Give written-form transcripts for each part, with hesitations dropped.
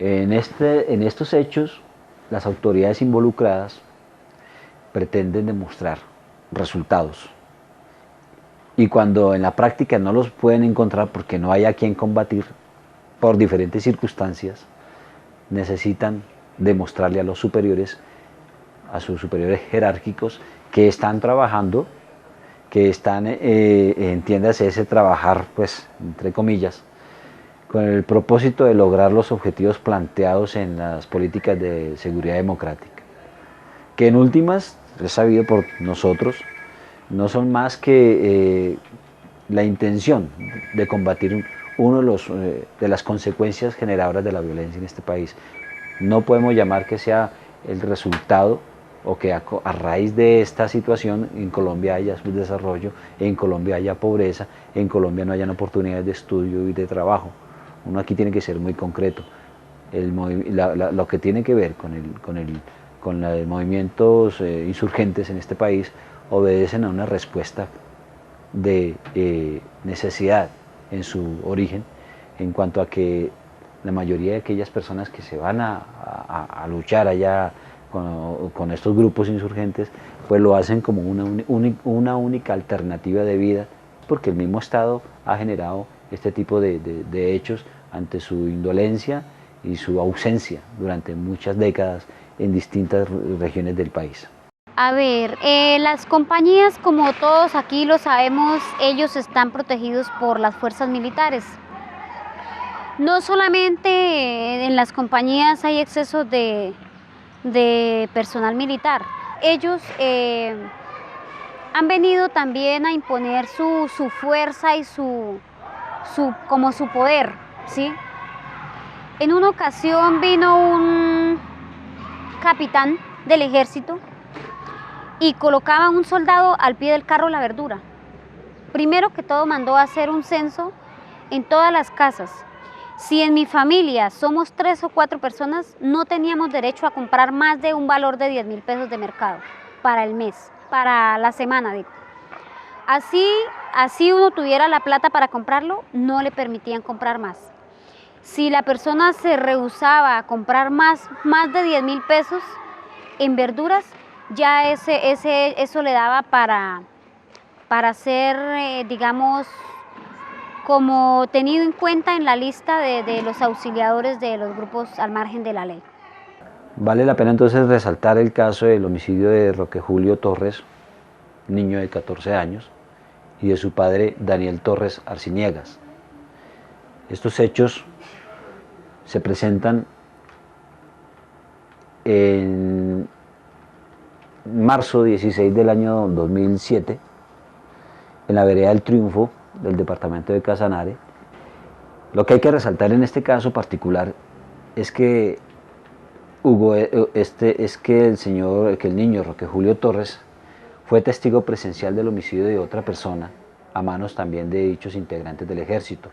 En estos hechos, las autoridades involucradas pretenden demostrar resultados. Y cuando en la práctica no los pueden encontrar porque no hay a quien combatir por diferentes circunstancias, necesitan demostrarle a los superiores, a sus superiores jerárquicos, que están trabajando, que están, entiéndase ese trabajar, pues, entre comillas, con el propósito de lograr los objetivos planteados en las políticas de seguridad democrática, que en últimas, es sabido por nosotros, no son más que la intención de combatir uno de las consecuencias generadoras de la violencia en este país. No podemos llamar que sea el resultado o que a raíz de esta situación en Colombia haya subdesarrollo, en Colombia haya pobreza, en Colombia no hayan oportunidades de estudio y de trabajo. Uno aquí tiene que ser muy concreto. Lo que tiene que ver con los movimientos insurgentes en este país obedecen a una respuesta de necesidad en su origen, en cuanto a que la mayoría de aquellas personas que se van a luchar allá con estos grupos insurgentes, pues lo hacen como una única alternativa de vida, porque el mismo Estado ha generado este tipo de hechos ante su indolencia y su ausencia durante muchas décadas en distintas regiones del país. A ver, las compañías, como todos aquí lo sabemos, ellos están protegidos por las fuerzas militares. No solamente en las compañías hay excesos de personal militar. Ellos han venido también a imponer su fuerza y como su poder, ¿sí? En una ocasión vino un capitán del ejército y colocaba a un soldado al pie del carro la verdura. Primero que todo mandó a hacer un censo en todas las casas. Si en mi familia somos 3 o 4 personas, no teníamos derecho a comprar más de un valor de 10.000 pesos de mercado para el mes, para la semana, digo. Así uno tuviera la plata para comprarlo, no le permitían comprar más. Si la persona se rehusaba a comprar más de 10.000 pesos en verduras, ya eso le daba para ser, digamos, como tenido en cuenta en la lista de los auxiliadores de los grupos al margen de la ley. Vale la pena entonces resaltar el caso del homicidio de Roque Julio Torres, niño de 14 años, y de su padre Daniel Torres Arciniegas. Estos hechos se presentan en marzo 16 del año 2007, en la vereda del Triunfo del departamento de Casanare. Lo que hay que resaltar en este caso particular es que el niño Roque Julio Torres fue testigo presencial del homicidio de otra persona, a manos también de dichos integrantes del ejército,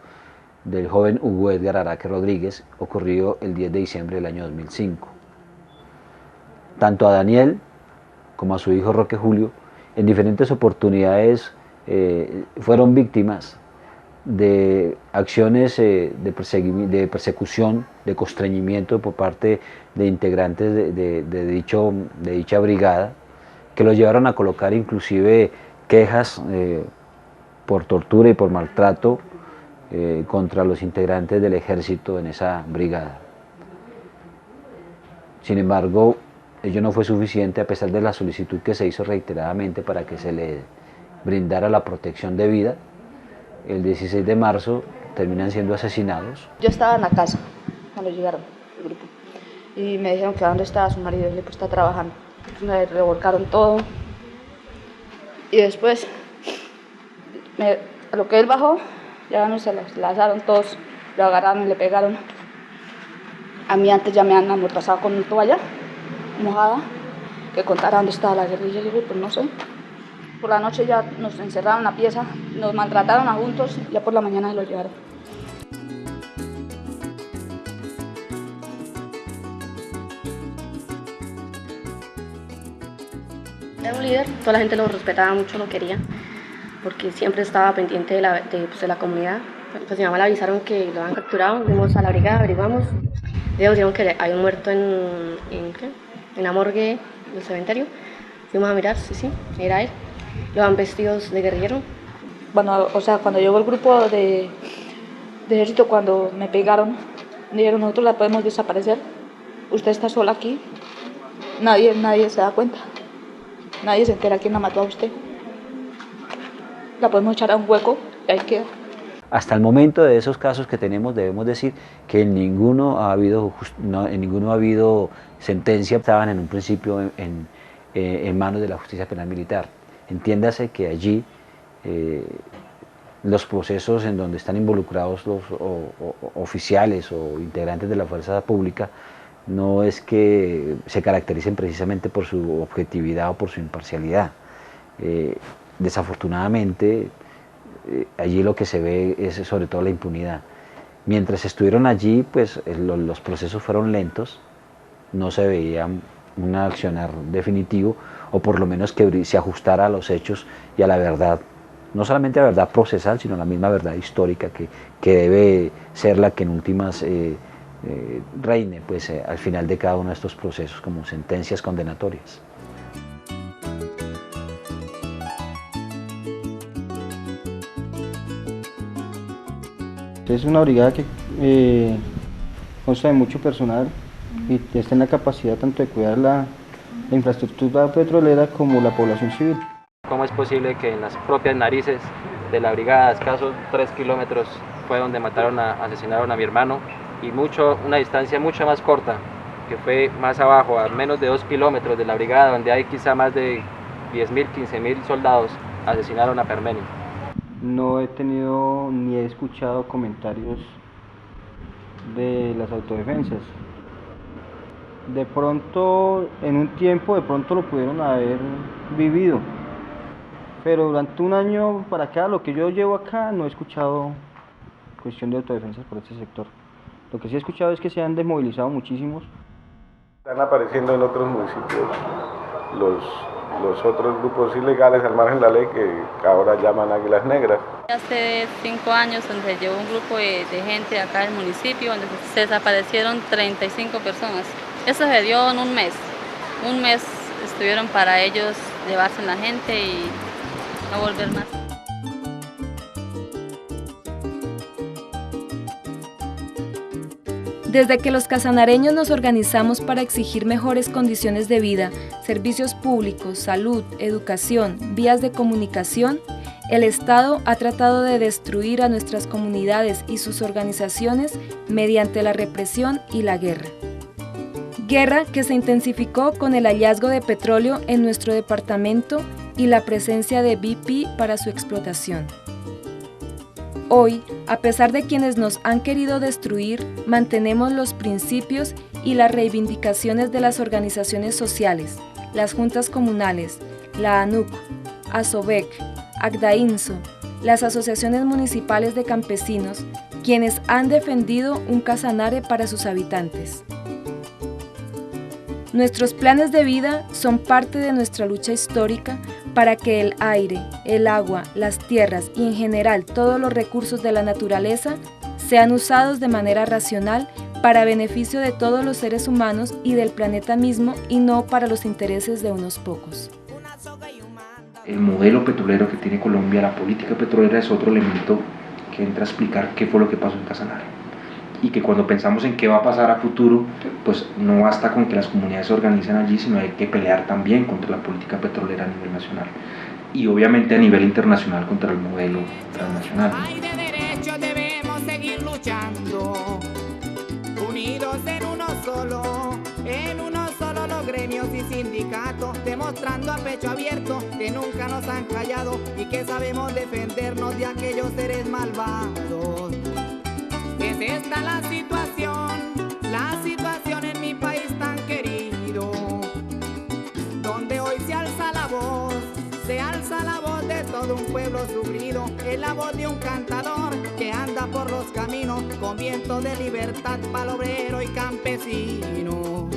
del joven Hugo Edgar Araque Rodríguez, ocurrido el 10 de diciembre del año 2005. Tanto a Daniel como a su hijo Roque Julio, en diferentes oportunidades fueron víctimas de acciones de persecución, de constreñimiento por parte de integrantes de dicha brigada, que los llevaron a colocar inclusive quejas por tortura y por maltrato contra los integrantes del ejército en esa brigada. Sin embargo, ello no fue suficiente, a pesar de la solicitud que se hizo reiteradamente para que se le brindara la protección debida. El 16 de marzo terminan siendo asesinados. Yo estaba en la casa cuando llegaron el grupo y me dijeron que dónde estaba su marido, y pues está trabajando. Entonces me revolcaron todo y después a lo que él bajó ya no se los lazaron todos, lo agarraron y le pegaron. A mí antes ya me han amordazado con una toalla mojada, que contara dónde estaba la guerrilla. Yo pues no sé. Por la noche ya nos encerraron en la pieza, nos maltrataron a juntos, ya por la mañana se lo llevaron. Era un líder, toda la gente lo respetaba mucho, lo quería, porque siempre estaba pendiente de la comunidad. Pues mi mamá le avisaron que lo habían capturado, fuimos a la brigada, averiguamos Ellos dijeron que había un muerto ¿qué? En la morgue del cementerio. Fuimos a mirar, sí, era él. Iban vestidos de guerrillero. Bueno, o sea, cuando llegó el grupo de ejército, cuando me pegaron, dijeron, nosotros la podemos desaparecer. Usted está sola aquí. Nadie se da cuenta. Nadie se entera quién la mató a usted. La podemos echar a un hueco y ahí queda. Hasta el momento de esos casos que tenemos debemos decir que en ninguno ha habido sentencia, estaban en un principio en manos de la justicia penal militar. Entiéndase que allí los procesos en donde están involucrados los oficiales o integrantes de la fuerza pública no es que se caractericen precisamente por su objetividad o por su imparcialidad. Desafortunadamente, allí lo que se ve es sobre todo la impunidad. Mientras estuvieron allí, pues los procesos fueron lentos, no se veía un accionar definitivo, o por lo menos que se ajustara a los hechos y a la verdad, no solamente a la verdad procesal, sino a la misma verdad histórica que debe ser la que en últimas reine pues, al final de cada uno de estos procesos como sentencias condenatorias. Es una brigada que consta de mucho personal y está en la capacidad tanto de cuidar la infraestructura petrolera como la población civil. ¿Cómo es posible que en las propias narices de la brigada, a escasos 3 kilómetros, fue donde asesinaron a mi hermano, y una distancia mucho más corta, que fue más abajo, a menos de 2 kilómetros de la brigada, donde hay quizá más de 10.000, 15.000 soldados, asesinaron a Permenio? No he tenido ni he escuchado comentarios de las autodefensas. De pronto, en un tiempo, de pronto lo pudieron haber vivido, pero durante un año para acá, lo que yo llevo acá, no he escuchado cuestión de autodefensas por este sector. Lo que sí he escuchado es que se han desmovilizado muchísimos. Están apareciendo en otros municipios los otros grupos ilegales al margen de la ley que ahora llaman Águilas Negras. Hace 5 años donde llegó un grupo de gente acá del municipio donde se desaparecieron 35 personas. Eso se dio en un mes. Un mes estuvieron para ellos llevarse la gente y no volver más. Desde que los casanareños nos organizamos para exigir mejores condiciones de vida, servicios públicos, salud, educación, vías de comunicación, el Estado ha tratado de destruir a nuestras comunidades y sus organizaciones mediante la represión y la guerra. Guerra que se intensificó con el hallazgo de petróleo en nuestro departamento y la presencia de BP para su explotación. Hoy, a pesar de quienes nos han querido destruir, mantenemos los principios y las reivindicaciones de las organizaciones sociales, las juntas comunales, la ANUC, ASOBEC, ACDAINSO, las asociaciones municipales de campesinos, quienes han defendido un casanare para sus habitantes. Nuestros planes de vida son parte de nuestra lucha histórica para que el aire, el agua, las tierras y en general todos los recursos de la naturaleza sean usados de manera racional para beneficio de todos los seres humanos y del planeta mismo y no para los intereses de unos pocos. El modelo petrolero que tiene Colombia, la política petrolera, es otro elemento que entra a explicar qué fue lo que pasó en Casanare. Y que cuando pensamos en qué va a pasar a futuro, pues no basta con que las comunidades se organicen allí, sino hay que pelear también contra la política petrolera a nivel nacional y obviamente a nivel internacional contra el modelo transnacional. Hay de derecho, debemos seguir luchando, unidos en uno solo los gremios y sindicatos, demostrando a pecho abierto que nunca nos han callado y que sabemos defendernos de aquellos seres malvados. Es esta la situación en mi país tan querido, donde hoy se alza la voz de todo un pueblo sufrido, es la voz de un cantador que anda por los caminos con viento de libertad para el obrero y campesino.